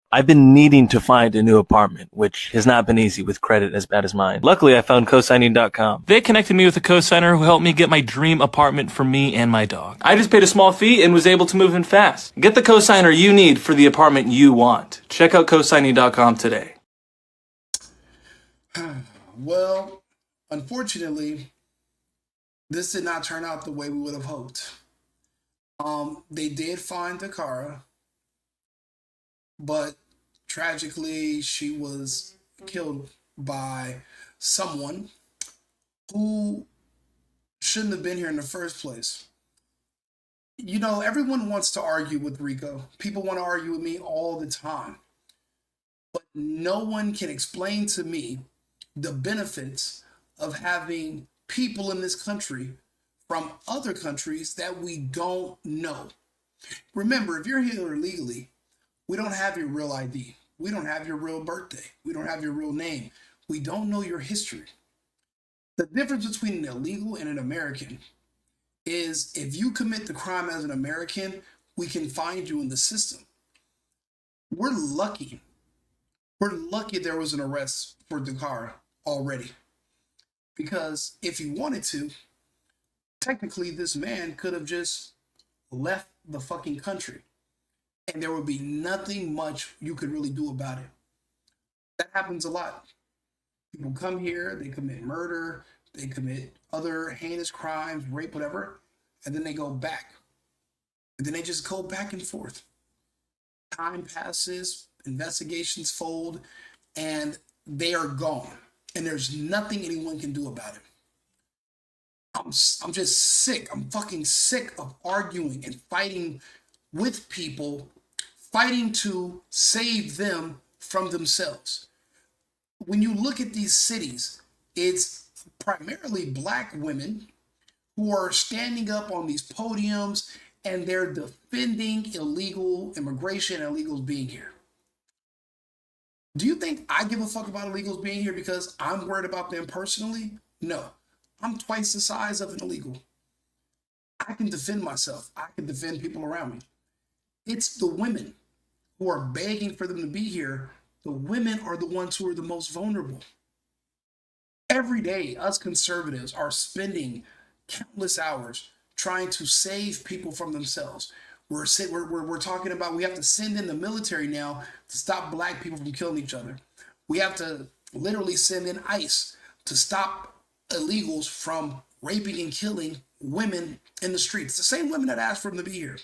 I've been needing to find a new apartment, which has not been easy with credit as bad as mine. Luckily, I found cosigning.com. They connected me with a cosigner who helped me get my dream apartment for me and my dog. I just paid a small fee and was able to move in fast. Get the cosigner you need for the apartment you want. Check out cosigning.com today. Well, unfortunately, this did not turn out the way we would have hoped. They did find Takara, but tragically, she was killed by someone who shouldn't have been here in the first place. You know, everyone wants to argue with Rico. People want to argue with me all the time. But no one can explain to me the benefits of having people in this country from other countries that we don't know. Remember, if you're here illegally, we don't have your real ID. We don't have your real birthday. We don't have your real name. We don't know your history. The difference between an illegal and an American is if you commit the crime as an American, we can find you in the system. We're lucky. We're lucky there was an arrest for Dakar already. Because if he wanted to, technically this man could have just left the fucking country and there would be nothing much you could really do about it. That happens a lot. People come here, they commit murder, they commit other heinous crimes, rape, whatever, and then they go back. And then they just go back and forth. Time passes, investigations fold, and they are gone. And there's nothing anyone can do about it. I'm just sick. I'm fucking sick of arguing and fighting with people, fighting to save them from themselves. When you look at these cities, it's primarily black women who are standing up on these podiums and they're defending illegal immigration and illegals being here. Do you think I give a fuck about illegals being here because I'm worried about them personally? No. I'm twice the size of an illegal. I can defend myself. I can defend people around me. It's the women who are begging for them to be here. The women are the ones who are the most vulnerable. Every day, us conservatives are spending countless hours trying to save people from themselves. We're talking about we have to send in the military now to stop black people from killing each other. We have to literally send in ICE to stop illegals from raping and killing women in the streets. The same women that asked for them to be here.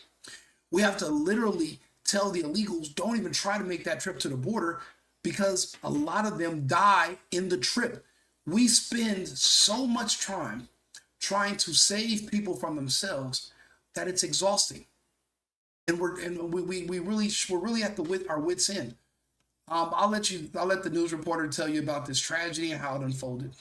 We have to literally tell the illegals, don't even try to make that trip to the border because a lot of them die in the trip. We spend so much time trying to save people from themselves that it's exhausting. And we're really at our wits' end. I'll let the news reporter tell you about this tragedy and how it unfolded.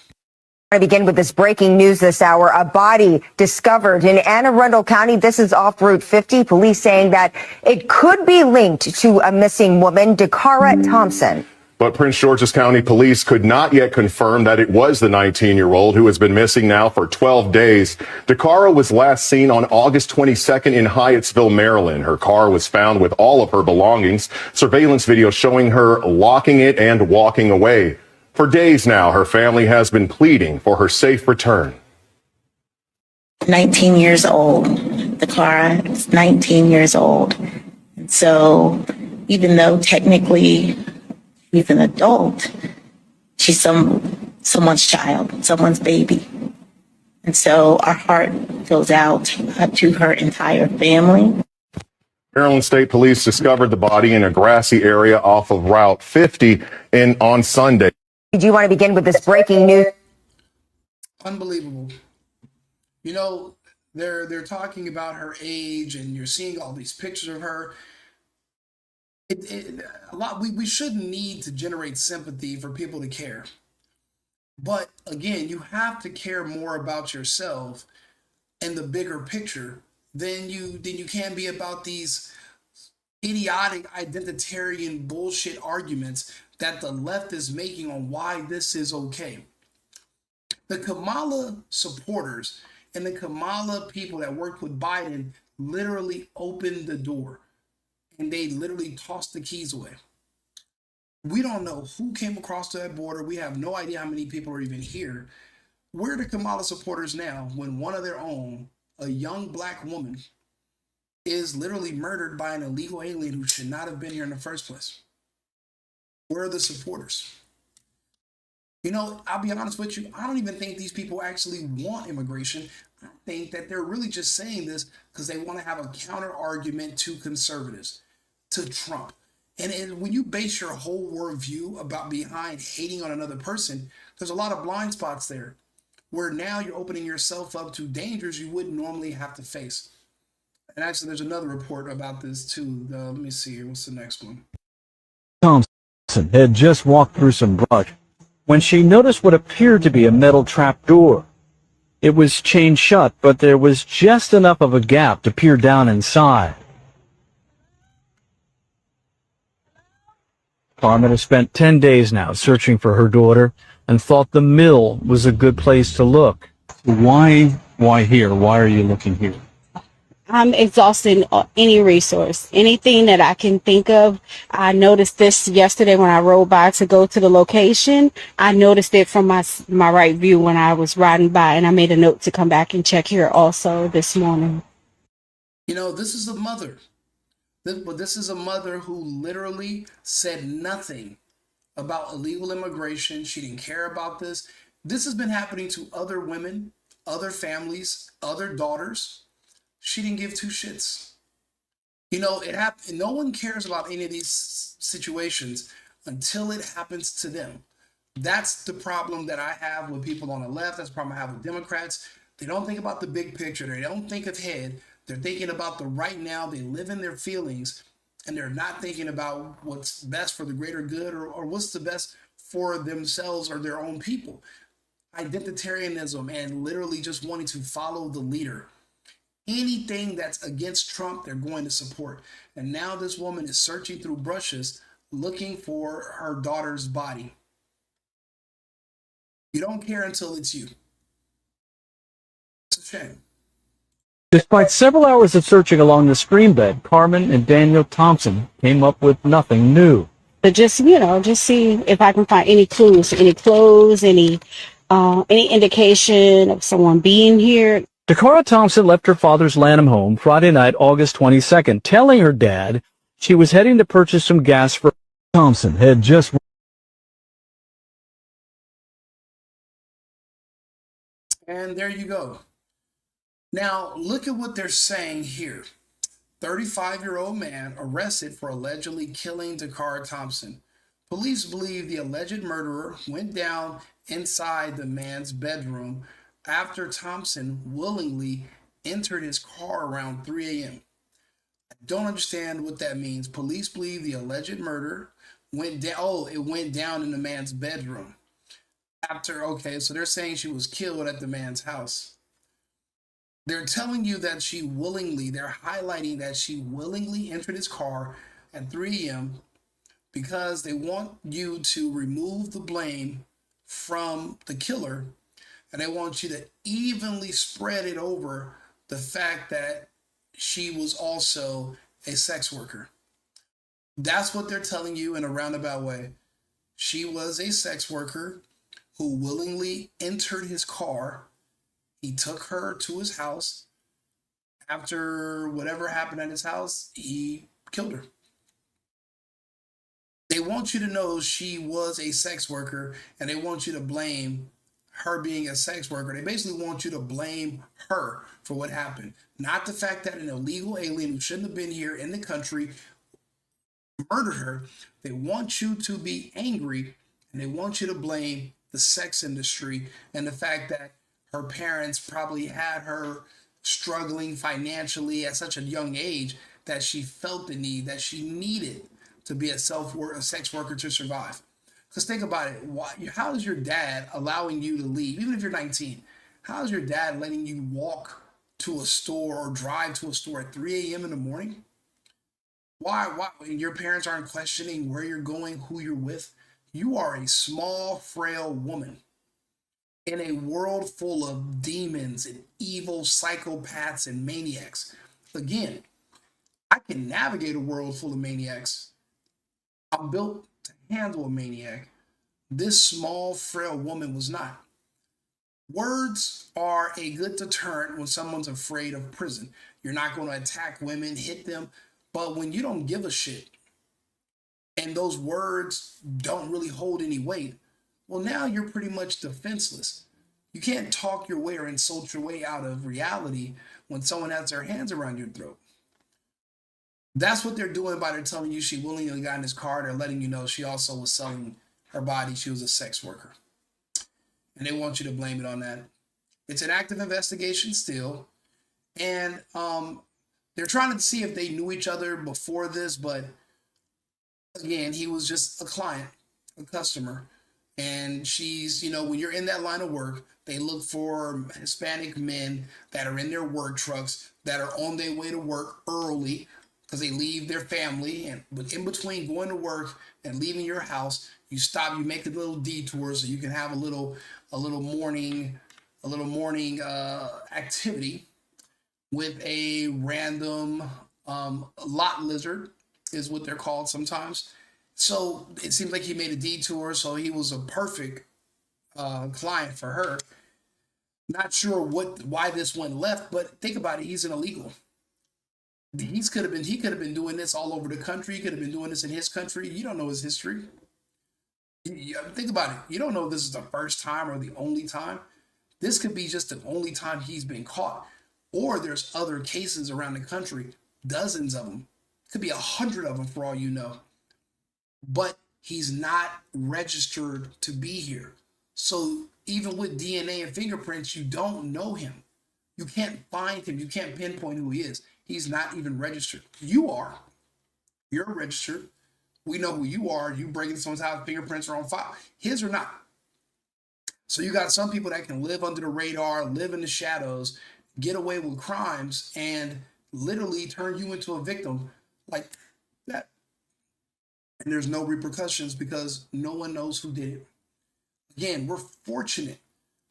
I begin with this breaking news this hour. A body discovered in Anne Arundel County. This is off Route 50. Police saying that it could be linked to a missing woman, Dakara Thompson. But Prince George's County Police could not yet confirm that it was the 19-year-old who has been missing now for 12 days. Dakara was last seen on August 22nd in Hyattsville, Maryland. Her car was found with all of her belongings. Surveillance video showing her locking it and walking away. For days now, her family has been pleading for her safe return. 19 years old. Dakara is 19 years old. And so even though technically she's an adult, she's someone's child, someone's baby. And so our heart goes out to her entire family. Maryland State Police discovered the body in a grassy area off of Route 50 on Sunday. Do you want to begin with this breaking news? Unbelievable. You know, they're talking about her age and you're seeing all these pictures of her. We shouldn't need to generate sympathy for people to care. But again, you have to care more about yourself and the bigger picture than you can be about these idiotic identitarian bullshit arguments that the left is making on why this is okay. The Kamala supporters and the Kamala people that worked with Biden literally opened the door and they literally tossed the keys away. We don't know who came across that border. We have no idea how many people are even here. Where are the Kamala supporters now when one of their own, a young black woman, is literally murdered by an illegal alien who should not have been here in the first place? Where are the supporters? You know, I'll be honest with you, I don't even think these people actually want immigration. I think that they're really just saying this because they want to have a counter argument to conservatives, to Trump. And when you base your whole worldview about behind hating on another person, there's a lot of blind spots there where now you're opening yourself up to dangers you wouldn't normally have to face. And actually, there's another report about this too. Let me see here. What's the next one? Thompson had just walked through some brush when she noticed what appeared to be a metal trap door. It was chained shut, but there was just enough of a gap to peer down inside. Carmen has spent 10 days now searching for her daughter and thought the mill was a good place to look. Why here? Why are you looking here? I'm exhausting any resource, anything that I can think of. I noticed this yesterday when I rode by to go to the location. I noticed it from my right view when I was riding by, and I made a note to come back and check here also this morning. You know, this is a mother. But this is a mother who literally said nothing about illegal immigration. She didn't care about this. This has been happening to other women, other families, other daughters. She didn't give two shits. You know, it happened. No one cares about any of these situations until it happens to them. That's the problem that I have with people on the left. That's the problem I have with Democrats. They don't think about the big picture. They don't think ahead. They're thinking about the right now. They live in their feelings, and they're not thinking about what's best for the greater good or what's the best for themselves or their own people. Identitarianism and literally just wanting to follow the leader. Anything that's against Trump, they're going to support. And now this woman is searching through brushes looking for her daughter's body. You don't care until it's you. It's a shame. Despite several hours of searching along the stream bed, Carmen and Daniel Thompson came up with nothing new. But just see if I can find any clues, any clothes, any indication of someone being here. Dakara Thompson left her father's Lanham home Friday night, August 22nd, telling her dad she was heading to purchase some gas for Thompson had just... And there you go. Now, look at what they're saying here. 35-year-old man arrested for allegedly killing Dakara Thompson. Police believe the alleged murderer went down inside the man's bedroom after Thompson willingly entered his car around 3 a.m. I don't understand what that means. Police believe the alleged murder went down. Oh, it went down in the man's bedroom. Okay, so they're saying she was killed at the man's house. They're telling you that they're highlighting that she willingly entered his car at 3 a.m. because they want you to remove the blame from the killer, and they want you to evenly spread it over the fact that she was also a sex worker. That's what they're telling you in a roundabout way. She was a sex worker who willingly entered his car. He took her to his house. After whatever happened at his house, he killed her. They want you to know she was a sex worker, and they want you to blame her being a sex worker. They basically want you to blame her for what happened, not the fact that an illegal alien who shouldn't have been here in the country murdered her. They want you to be angry, and they want you to blame the sex industry and the fact that her parents probably had her struggling financially at such a young age that she felt the need, that she needed to be a sex worker to survive. Because think about it. How is your dad allowing you to leave, even if you're 19? How is your dad letting you walk to a store or drive to a store at 3 a.m. in the morning? Why? Your parents aren't questioning where you're going, who you're with. You are a small, frail woman in a world full of demons and evil psychopaths and maniacs. Again, I can navigate a world full of maniacs. I'm built to handle a maniac. This small, frail woman was not. Words are a good deterrent when someone's afraid of prison. You're not going to attack women, hit them, but when you don't give a shit and those words don't really hold any weight, well, now you're pretty much defenseless. You can't talk your way or insult your way out of reality when someone has their hands around your throat. That's what they're doing by they're telling you she willingly got in his car. They're letting you know she also was selling her body. She was a sex worker. And they want you to blame it on that. It's an active investigation still. And they're trying to see if they knew each other before this, but again, he was just a client, a customer. And she's, when you're in that line of work, they look for Hispanic men that are in their work trucks, that are on their way to work early because they leave their family. And but in between going to work and leaving your house, you stop, you make a little detour so you can have a little morning activity with a random lot lizard is what they're called sometimes. So it seems like he made a detour, so he was a perfect client for her. Not sure why this went left, but think about it. He's an illegal. He could have been doing this all over the country. He could have been doing this in his country. You don't know his history. Think about it. You don't know if this is the first time or the only time. This could be just the only time he's been caught. Or there's other cases around the country, dozens of them. Could be 100 of them for all you know. But he's not registered to be here. So even with DNA and fingerprints, you don't know him. You can't find him. You can't pinpoint who he is. He's not even registered. You are. You're registered. We know who you are. You break into someone's house, fingerprints are on file. His are not. So you got some people that can live under the radar, live in the shadows, get away with crimes, and literally turn you into a victim like that. And there's no repercussions because no one knows who did it. Again, we're fortunate.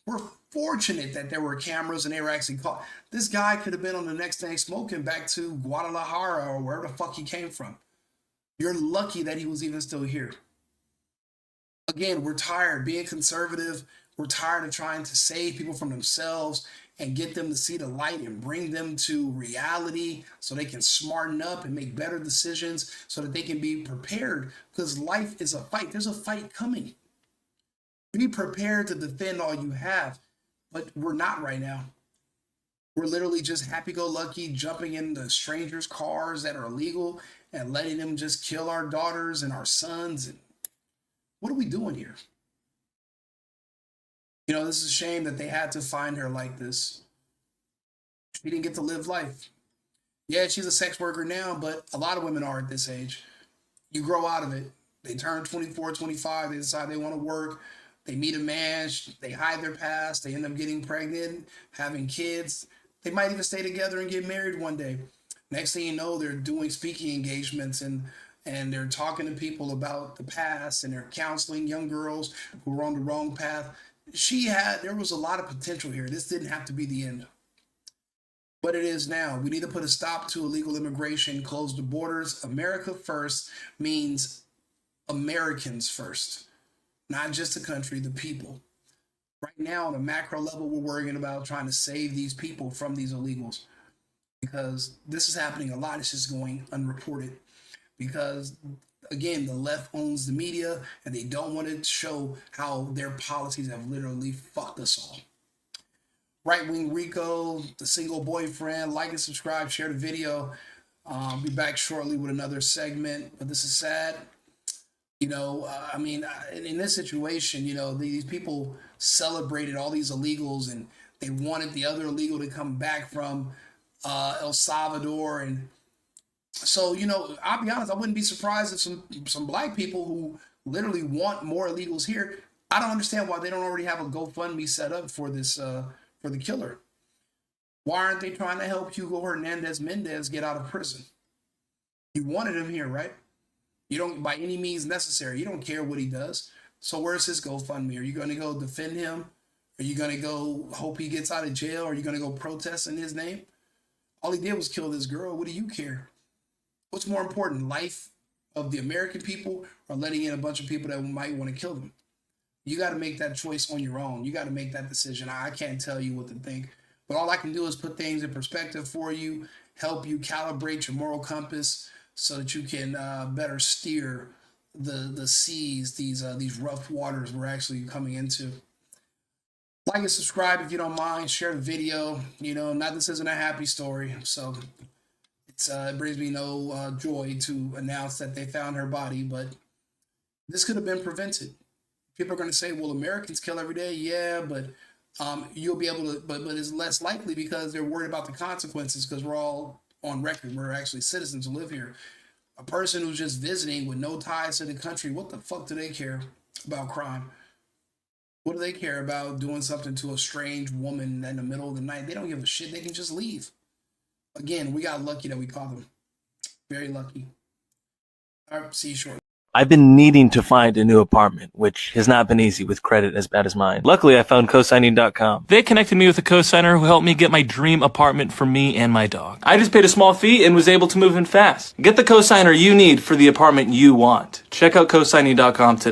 We're fortunate that there were cameras and they were actually caught. This guy could have been on the next thing smoking back to Guadalajara or wherever the fuck he came from. You're lucky that he was even still here. Again, we're tired being conservative. We're tired of trying to save people from themselves and get them to see the light and bring them to reality so they can smarten up and make better decisions so that they can be prepared, because life is a fight. There's a fight coming. Be prepared to defend all you have, but we're not right now. We're literally just happy-go-lucky jumping into strangers' cars that are illegal and letting them just kill our daughters and our sons. And what are we doing here? This is a shame that they had to find her like this. She didn't get to live life. Yeah, she's a sex worker now, but a lot of women are at this age. You grow out of it. They turn 24, 25, they decide they want to work. They meet a man, they hide their past, they end up getting pregnant, having kids. They might even stay together and get married one day. Next thing you know, they're doing speaking engagements and they're talking to people about the past, and they're counseling young girls who are on the wrong path. There was a lot of potential here. This didn't have to be the end. But it is now. We need to put a stop to illegal immigration, close the borders. America first means Americans first. Not just the country, the people. Right now, on a macro level, we're worrying about trying to save these people from these illegals, because this is happening a lot. It's just going unreported because, again, the left owns the media and they don't want to show how their policies have literally fucked us all. Right-wing Rico, the single boyfriend, like and subscribe, share the video. I'll be back shortly with another segment, but this is sad. In this situation, these people celebrated all these illegals and they wanted the other illegal to come back from El Salvador. And so, I'll be honest, I wouldn't be surprised if some black people who literally want more illegals here, I don't understand why they don't already have a GoFundMe set up for this, for the killer. Why aren't they trying to help Hugo Hernandez Mendez get out of prison? You wanted him here, right? You don't, by any means necessary, you don't care what he does. So where's his GoFundMe? Are you going to go defend him? Are you going to go hope he gets out of jail? Are you going to go protest in his name? All he did was kill this girl. What do you care? What's more important, life of the American people or letting in a bunch of people that might want to kill them. You got to make that choice on your own. You got to make that decision. I can't tell you what to think, but all I can do is put things in perspective for you, help you calibrate your moral compass so that you can better steer the seas, these rough waters we're actually coming into. Like and subscribe if you don't mind. Share the video. You know, not this isn't a happy story, so it brings me no joy to announce that they found her body, but this could have been prevented. People are going to say, well, Americans kill every day. Yeah, but you'll be able to, but it's less likely because they're worried about the consequences because we're all on record. We're actually citizens who live here. A person who's just visiting with no ties to the country, what the fuck do they care about crime? What do they care about doing something to a strange woman in the middle of the night? They don't give a shit. They can just leave. Again, we got lucky that we caught them. Very lucky. All right, see you shortly. I've been needing to find a new apartment, which has not been easy with credit as bad as mine. Luckily, I found cosigning.com. They connected me with a cosigner who helped me get my dream apartment for me and my dog. I just paid a small fee and was able to move in fast. Get the cosigner you need for the apartment you want. Check out cosigning.com today.